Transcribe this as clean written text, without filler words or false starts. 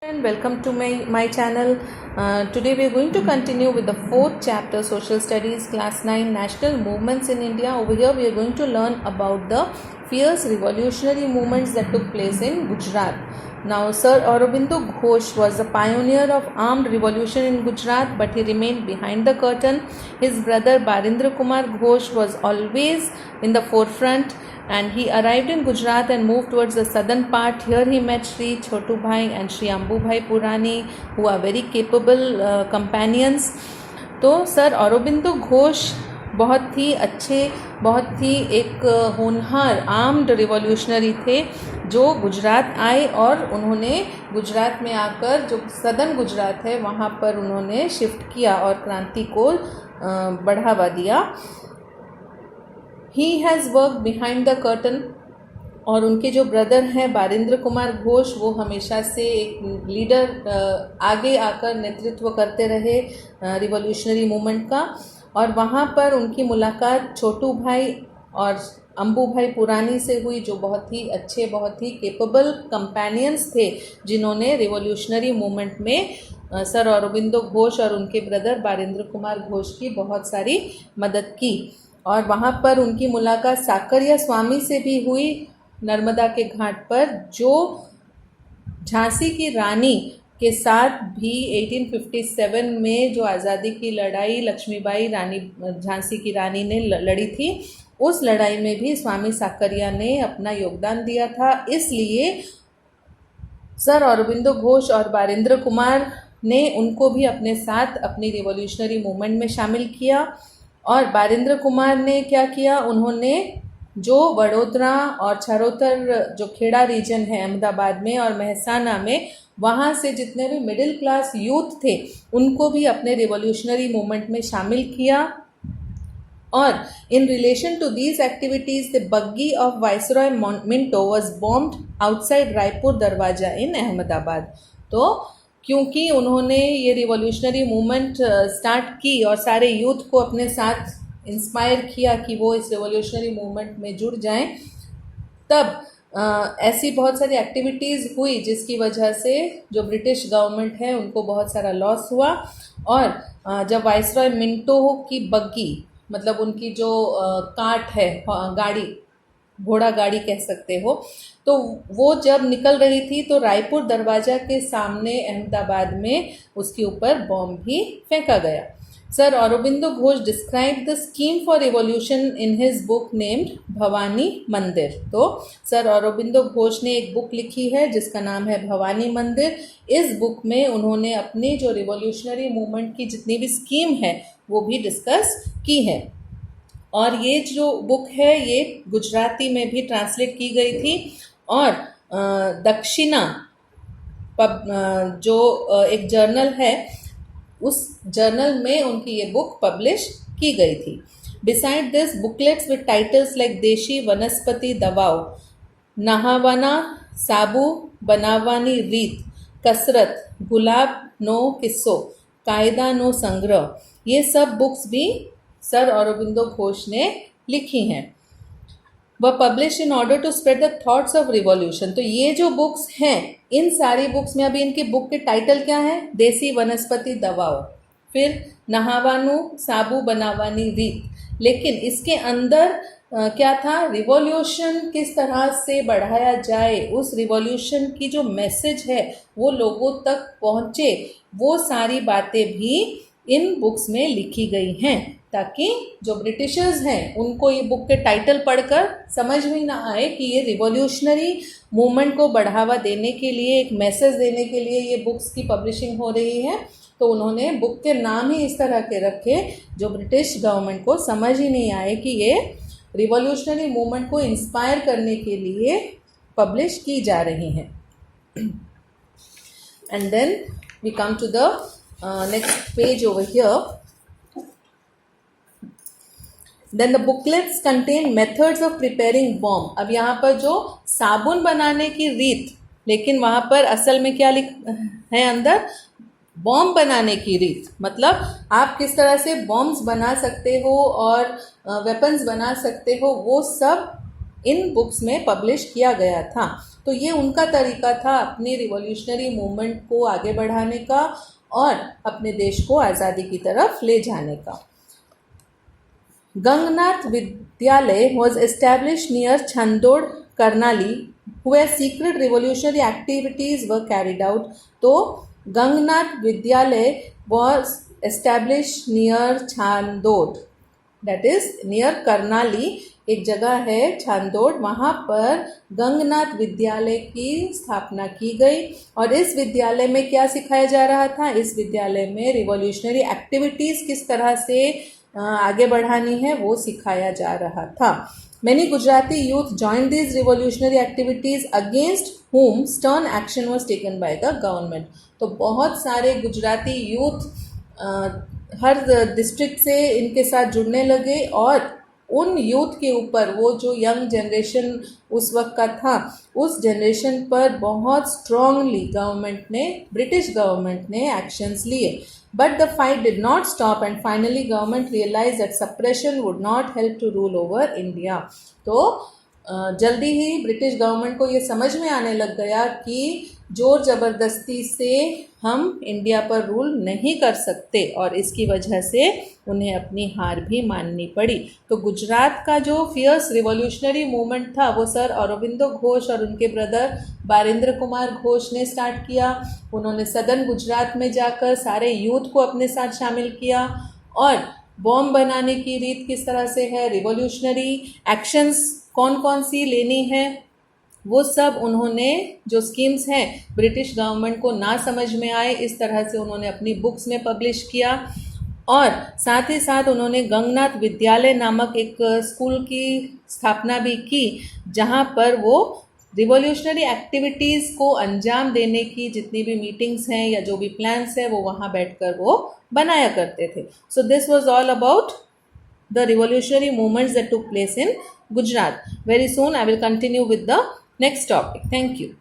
And welcome to my channel. Today we are going to continue with the fourth chapter, Social Studies, Class 9, National Movements in India. Over here we are going to learn about the fierce revolutionary movements that took place in Gujarat. Now, Sir Aurobindo Ghosh was a pioneer of armed revolution in Gujarat, but he remained behind the curtain. His brother Barindra Kumar Ghosh was always in the forefront, and he arrived in Gujarat and moved towards the southern part. Here he met Sri Chotu Bhai and Sri Ambu Bhai Purani, who are very capable companions. तो sir Aurobindo Ghosh बहुत ही अच्छे, बहुत ही एक होनहार armed revolutionary थे जो गुजरात आए, और उन्होंने गुजरात में आकर जो सदर्न गुजरात है वहाँ पर उन्होंने शिफ्ट किया और क्रांति को बढ़ावा दिया. He has work behind the curtain. और उनके जो ब्रदर हैं बारिंद्र कुमार घोष, वो हमेशा से एक लीडर आगे आकर नेतृत्व करते रहे रिवॉल्यूशनरी मूवमेंट का. और वहाँ पर उनकी मुलाकात छोटू भाई और अम्बू भाई पुरानी से हुई, जो बहुत ही अच्छे, बहुत ही केपेबल कंपेनियंस थे जिन्होंने रिवॉल्यूशनरी मूवमेंट में सर औरोबिंदो घोष और उनके ब्रदर बारिंद्र कुमार घोष की बहुत सारी मदद की. और वहाँ पर उनकी मुलाकात साकरिया स्वामी से भी हुई नर्मदा के घाट पर, जो झांसी की रानी के साथ भी 1857 में जो आज़ादी की लड़ाई लक्ष्मीबाई रानी झांसी की रानी ने लड़ी थी, उस लड़ाई में भी स्वामी साकरिया ने अपना योगदान दिया था. इसलिए सर औरोबिंदो घोष और बारिंद्र कुमार ने उनको भी अपने साथ अपनी रिवॉल्यूशनरी मूवमेंट में शामिल किया. और बारिंद्र कुमार ने क्या किया, उन्होंने जो वडोदरा और छरोतर जो खेड़ा रीजन है अहमदाबाद में और महसाना में, वहाँ से जितने भी मिडिल क्लास यूथ थे उनको भी अपने रिवॉल्यूशनरी मूवमेंट में शामिल किया. और in relation to these activities the buggy of viceroy Minto was bombed outside Raipur Darwaza in Ahmedabad. तो क्योंकि उन्होंने ये रिवॉल्यूशनरी मूवमेंट स्टार्ट की और सारे यूथ को अपने साथ इंस्पायर किया कि वो इस रिवॉल्यूशनरी मूवमेंट में जुड़ जाएं, तब ऐसी बहुत सारी एक्टिविटीज़ हुई जिसकी वजह से जो ब्रिटिश गवर्नमेंट है उनको बहुत सारा लॉस हुआ. और जब वाइसरॉय मिंटो की बग्गी, मतलब उनकी जो कार्ट है, गाड़ी, घोड़ा गाड़ी कह सकते हो, तो वो जब निकल रही थी तो रायपुर दरवाजा के सामने अहमदाबाद में उसके ऊपर बॉम्ब भी फेंका गया. Sir Aurobindo Ghosh describe the scheme for revolution in his book named Bhavani मंदिर. तो सर औरोबिंदो घोष ने एक बुक लिखी है जिसका नाम है भवानी मंदिर. इस बुक में उन्होंने अपनी जो रिवॉल्यूशनरी मूवमेंट की जितनी भी स्कीम है वो भी डिस्कस की है. और ये जो बुक है ये गुजराती में भी ट्रांसलेट की गई थी, और दक्षिणा जो एक जर्नल है उस जर्नल में उनकी ये बुक पब्लिश की गई थी. Beside this booklets with titles like देशी वनस्पति दवाओ, नहावाना साबु बनावानी रीत, कसरत, गुलाब नो किस्सो, कायदा नो संग्रह, ये सब बुक्स भी सर औरोबिंदो घोष ने लिखी हैं. वह publish in order to spread the thoughts of revolution. तो ये जो बुक्स हैं, इन सारी बुक्स में, अभी इनकी बुक के टाइटल क्या है, देसी वनस्पति दवाओ, फिर नहावानु साबु बनावानी रीत, लेकिन इसके अंदर क्या था, रिवॉल्यूशन किस तरह से बढ़ाया जाए, उस रिवॉल्यूशन की जो मैसेज है वो लोगों तक पहुँचे, वो सारी बातें भी इन बुक्स में लिखी गई हैं, ताकि जो ब्रिटिशर्स हैं उनको ये बुक के टाइटल पढ़कर समझ में ना आए कि ये रिवॉल्यूशनरी मूवमेंट को बढ़ावा देने के लिए, एक मैसेज देने के लिए ये बुक्स की पब्लिशिंग हो रही है. तो उन्होंने बुक के नाम ही इस तरह के रखे जो ब्रिटिश गवर्नमेंट को समझ ही नहीं आए कि ये रिवॉल्यूशनरी मूवमेंट को इंस्पायर करने के लिए पब्लिश की जा रही हैं. And then we come to the next page over here. Then the booklets contain methods of preparing bomb. अब यहाँ पर जो साबुन बनाने की रीत, लेकिन वहाँ पर असल में क्या लिख है अंदर, बॉम्ब बनाने की रीत, मतलब आप किस तरह से बॉम्ब्स बना सकते हो और वेपन्स बना सकते हो, वो सब इन बुक्स में पब्लिश किया गया था. तो ये उनका तरीका था अपनी रिवॉल्यूशनरी मूवमेंट को आगे बढ़ाने का और अपने देश को आज़ादी की तरफ ले जाने का। गंगनाथ विद्यालय was established near Chandod, Karnali, where secret revolutionary activities were carried out. तो गंगनाथ विद्यालय was established near Chandod, that is near Karnali, एक जगह है छांदोड, वहाँ पर गंगनाथ विद्यालय की स्थापना की गई। और इस विद्यालय में क्या सिखाया जा रहा था? इस विद्यालय में रिवॉल्यूशनरी एक्टिविटीज़ किस तरह से आगे बढ़ानी है वो सिखाया जा रहा था। Many Gujarati youth joined these revolutionary activities against whom stern action was taken by the government. तो बहुत सारे गुजराती यूथ हर डिस्ट्रिक्ट से इनके साथ जुड़ने लगे और उन यूथ के ऊपर, वो जो यंग जनरेशन उस वक्त का था, उस जनरेशन पर बहुत स्ट्रांगली ब्रिटिश गवर्नमेंट ने एक्शंस लिए। But the fight did not stop and finally government realized that suppression would not help to rule over India. तो जल्दी ही ब्रिटिश गवर्नमेंट को ये समझ में आने लग गया कि जोर ज़बरदस्ती से हम इंडिया पर रूल नहीं कर सकते और इसकी वजह से उन्हें अपनी हार भी माननी पड़ी। तो गुजरात का जो फियर्स रिवॉल्यूशनरी मूवमेंट था वो सर अरबिंदो घोष और उनके ब्रदर बारेंद्र कुमार घोष ने स्टार्ट किया। उन्होंने सदर्न गुजरात में जाकर सारे यूथ को अपने साथ शामिल किया और बॉम्ब बनाने की रीत किस तरह से है, रिवॉल्यूशनरी एक्शंस कौन कौन सी लेनी है, वो सब उन्होंने जो स्कीम्स हैं ब्रिटिश गवर्नमेंट को ना समझ में आए इस तरह से उन्होंने अपनी बुक्स में पब्लिश किया। और साथ ही साथ उन्होंने गंगनाथ विद्यालय नामक एक स्कूल की स्थापना भी की, जहाँ पर वो रिवॉल्यूशनरी एक्टिविटीज़ को अंजाम देने की जितनी भी मीटिंग्स हैं या जो भी प्लान्स हैं वो वहाँ बैठकर वो बनाया करते थे। So this was all about the revolutionary movements that took place in Gujarat. Very soon I will continue with the next topic. Thank you.